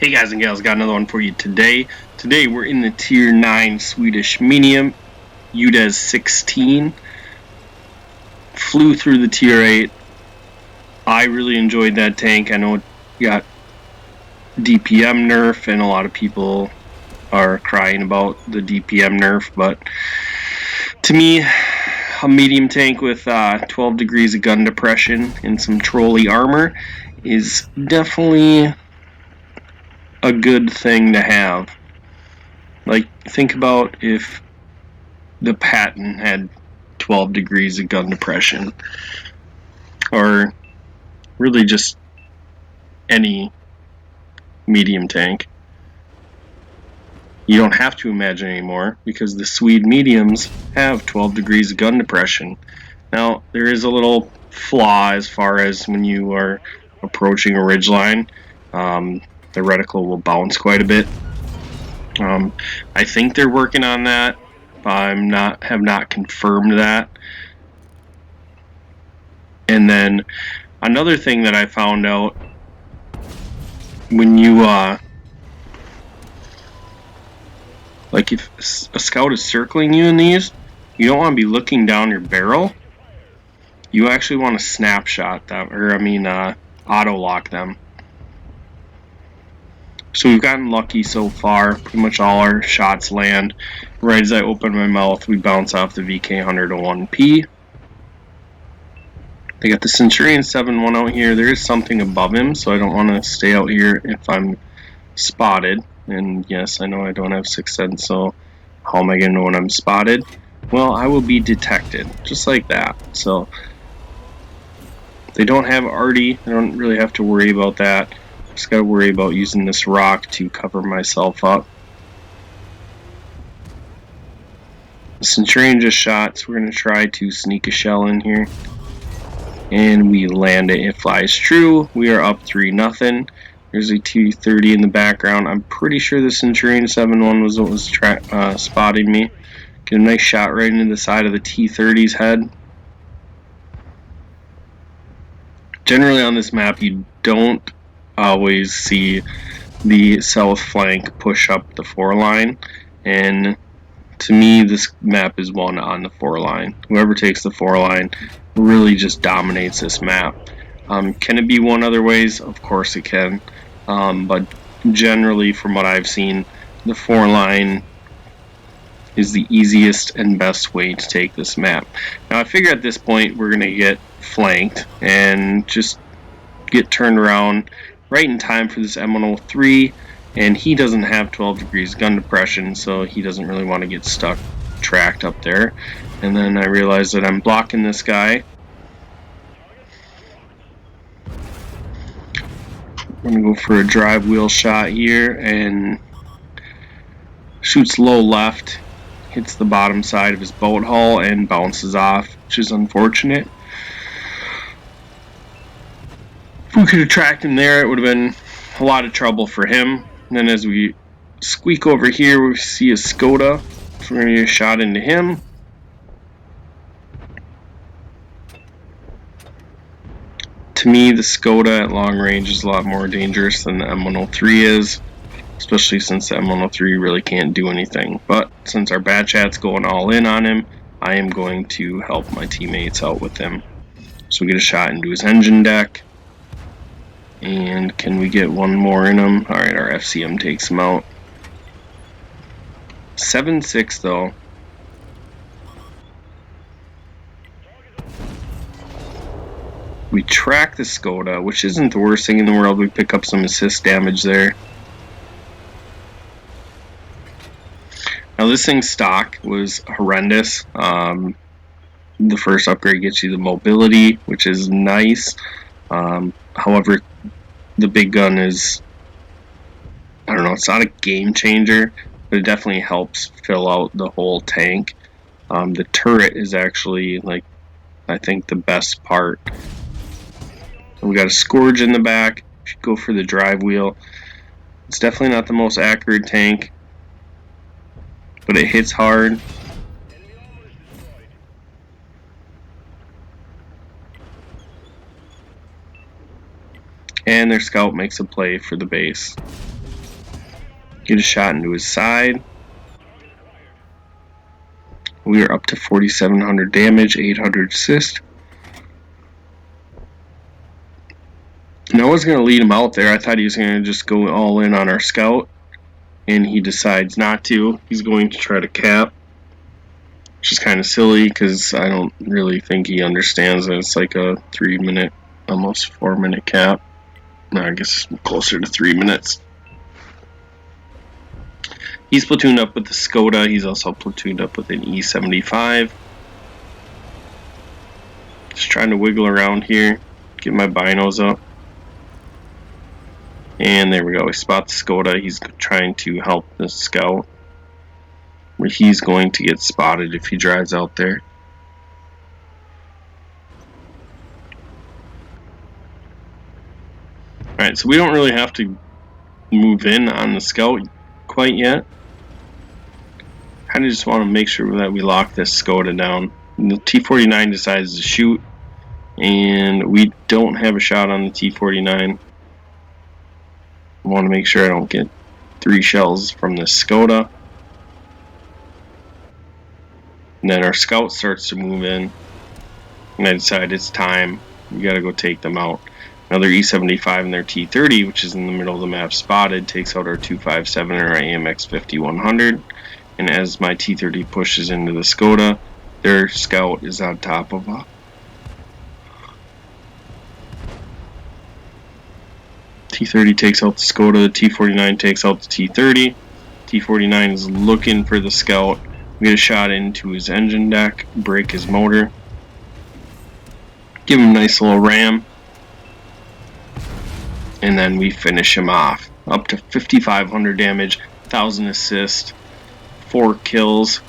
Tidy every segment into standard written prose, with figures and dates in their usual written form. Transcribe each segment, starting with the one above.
Hey guys and gals, got another one for you today. Today we're in the tier 9 Swedish medium, Udes 16. Flew through the tier 8. I really enjoyed that tank. I know it got DPM nerf and a lot of people are crying about the DPM nerf, but to me, a medium tank with 12 degrees of gun depression and some trolley armor is definitely a good thing to have. Like, think about if the Patton had 12 degrees of gun depression, or really just any medium tank. You don't have to imagine anymore because the Swede mediums have 12 degrees of gun depression. Now, there is a little flaw as far as when you are approaching a ridgeline. The reticle will bounce quite a bit. I think they're working on that. Have not confirmed that. And then another thing that I found out, when you like if a scout is circling you in these, you don't want to be looking down your barrel. You actually want to snapshot them, or auto lock them. So we've gotten lucky so far. Pretty much all our shots land. Right as I open my mouth, we bounce off the VK101P. They got the Centurion 7-1 out here. There is something above him, so I don't want to stay out here if I'm spotted. And yes, I know I don't have 6th sense, so how am I going to know when I'm spotted? Well, I will be detected, just like that. So they don't have arty. I don't really have to worry about that. Just got to worry about using this rock to cover myself up. The Centurion just shot, so we're going to try to sneak a shell in here. And we land it. It flies true. We are up 3-0. There's a T-30 in the background. I'm pretty sure the Centurion 7-1 was what was spotting me. Get a nice shot right into the side of the T-30's head. Generally on this map, you don't always see the south flank push up the 4 line. And to me, this map is won on the 4 line. Whoever takes the 4 line really just dominates this map. Can it be won other ways? Of course it can. But generally, from what I've seen, the 4 line is the easiest and best way to take this map. Now, I figure at this point we're going to get flanked and just get turned around right in time for this M103, and he doesn't have 12 degrees gun depression, so he doesn't really want to get stuck tracked up there. And then I realize that I'm blocking this guy. I'm going to go for a drive wheel shot here, and shoots low left, hits the bottom side of his boat hull, and bounces off, which is unfortunate. If we could have tracked him there, it would have been a lot of trouble for him. And then as we squeak over here, we see a Skoda. So we're going to get a shot into him. To me, the Skoda at long range is a lot more dangerous than the M103 is, especially since the M103 really can't do anything. But since our bad chat's going all in on him, I am going to help my teammates out with him. So we get a shot into his engine deck. And can we get one more in him? Alright, our FCM takes him out. 7-6 though. We track the Skoda, which isn't the worst thing in the world. We pick up some assist damage there. Now this thing's stock was horrendous. The first upgrade gets you the mobility, which is nice. However, the big gun is, I don't know, it's not a game changer, but it definitely helps fill out the whole tank. The turret is actually, like, I think the best part. We got a Scourge in the back. Should go for the drive wheel. It's definitely not the most accurate tank, but it hits hard. And their scout makes a play for the base. Get a shot into his side. We are up to 4,700 damage, 800 assist. And I was going to lead him out there. I thought he was going to just go all in on our scout. And he decides not to. He's going to try to cap. Which is kind of silly because I don't really think he understands that it's like a 3-minute, almost 4-minute cap. No, I guess closer to 3 minutes. He's platooned up with the Skoda. He's also platooned up with an E75. Just trying to wiggle around here. Get my binos up. And there we go. We spot the Skoda. He's trying to help the scout. Where he's going to get spotted if he drives out there. Alright, so we don't really have to move in on the scout quite yet. Kind of just want to make sure that we lock this Skoda down. And the T-49 decides to shoot, and we don't have a shot on the T-49. I want to make sure I don't get 3 shells from this Skoda. And then our scout starts to move in, and I decide it's time. We gotta go take them out. Another E75 and their T-30, which is in the middle of the map spotted, takes out our 257 and our AMX 5100. And as my T-30 pushes into the Skoda, their scout is on top of a T-30 takes out the Skoda, the T-49 takes out the T-30. T-49 is looking for the scout. We get a shot into his engine deck, break his motor. Give him a nice little ram. And then we finish him off. Up to 5,500 damage, 1,000 assist, 4 kills.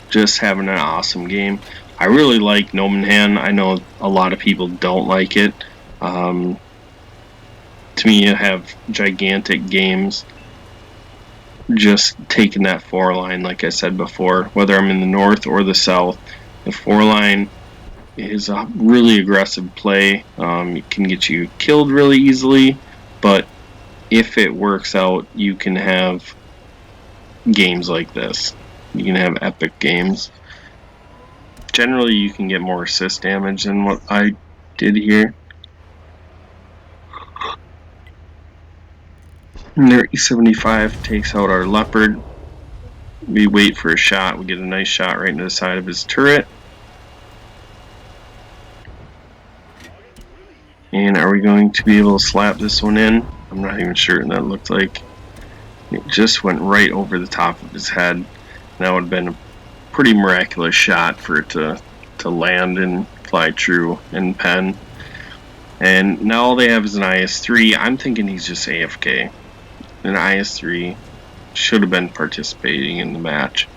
Just having an awesome game. I really like Nomonhan. I know a lot of people don't like it. To me, you have gigantic games. Just taking that 4-line, like I said before, whether I'm in the north or the south, the 4-line is a really aggressive play. It can get you killed really easily, but if it works out, you can have games like this. You can have epic games. Generally, you can get more assist damage than what I did here. And their E75 takes out our Leopard. We wait for a shot. We get a nice shot right into the side of his turret. And are we going to be able to slap this one in? I'm not even sure what that looked like. It just went right over the top of his head. That would have been a pretty miraculous shot for it to land and fly true and pen. And now all they have is an IS-3. I'm thinking he's just AFK. An IS-3 should have been participating in the match.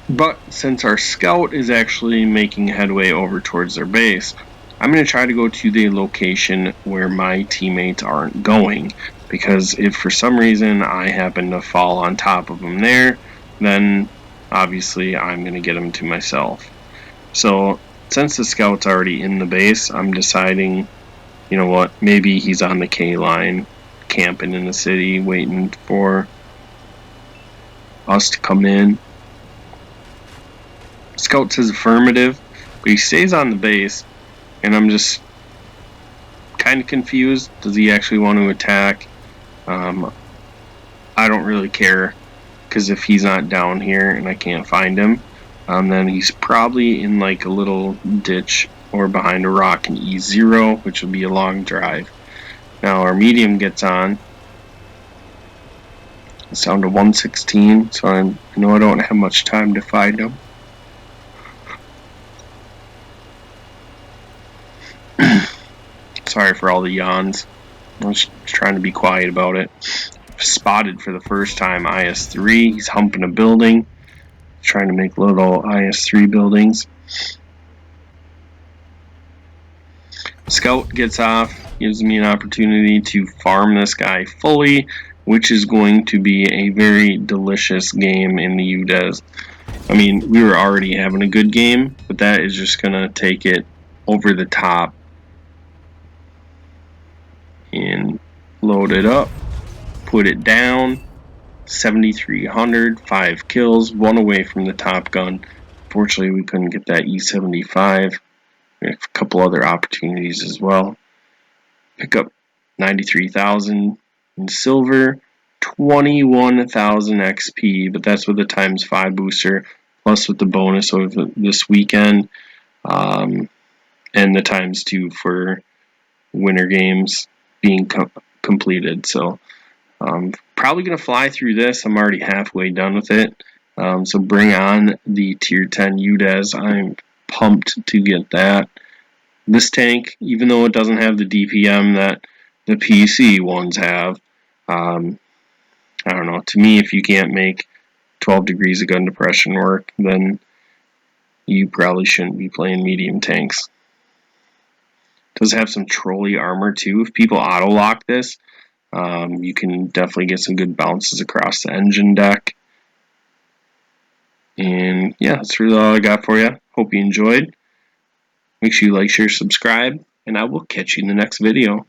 But since our scout is actually making headway over towards their base, I'm going to try to go to the location where my teammates aren't going. Because if for some reason I happen to fall on top of them there, then obviously I'm going to get them to myself. So since the scout's already in the base, I'm deciding, you know what, maybe he's on the K line, camping in the city, waiting for us to come in. Scout says affirmative, but he stays on the base, and I'm just kind of confused. Does he actually want to attack? I don't really care, because if he's not down here and I can't find him, then he's probably in like a little ditch or behind a rock in E0, which will be a long drive. Now our medium gets on. It's down to 116, so I know I don't have much time to find him. Sorry for all the yawns. I was trying to be quiet about it. Spotted for the first time IS-3. He's humping a building. Trying to make little IS-3 buildings. Scout gets off. Gives me an opportunity to farm this guy fully, which is going to be a very delicious game in the Udes. I mean, we were already having a good game, but that is just going to take it over the top in load it up, put it down. 7,300, 5 kills, 1 away from the top gun. Fortunately, we couldn't get that E75. We have a couple other opportunities as well. Pick up 93,000 in silver, 21,000 XP, but that's with the ×5 booster, plus with the bonus of this weekend, and the ×2 for winter games being completed. So probably going to fly through this. I'm already halfway done with it. So bring on the tier 10 Udes. I'm pumped to get that. This tank, even though it doesn't have the DPM that the PC ones have, I don't know. To me, if you can't make 12 degrees of gun depression work, then you probably shouldn't be playing medium tanks. Does have some trolley armor too. If people auto lock this, you can definitely get some good bounces across the engine deck. And yeah, that's really all I got for you. Hope you enjoyed. Make sure you like, share, subscribe, and I will catch you in the next video.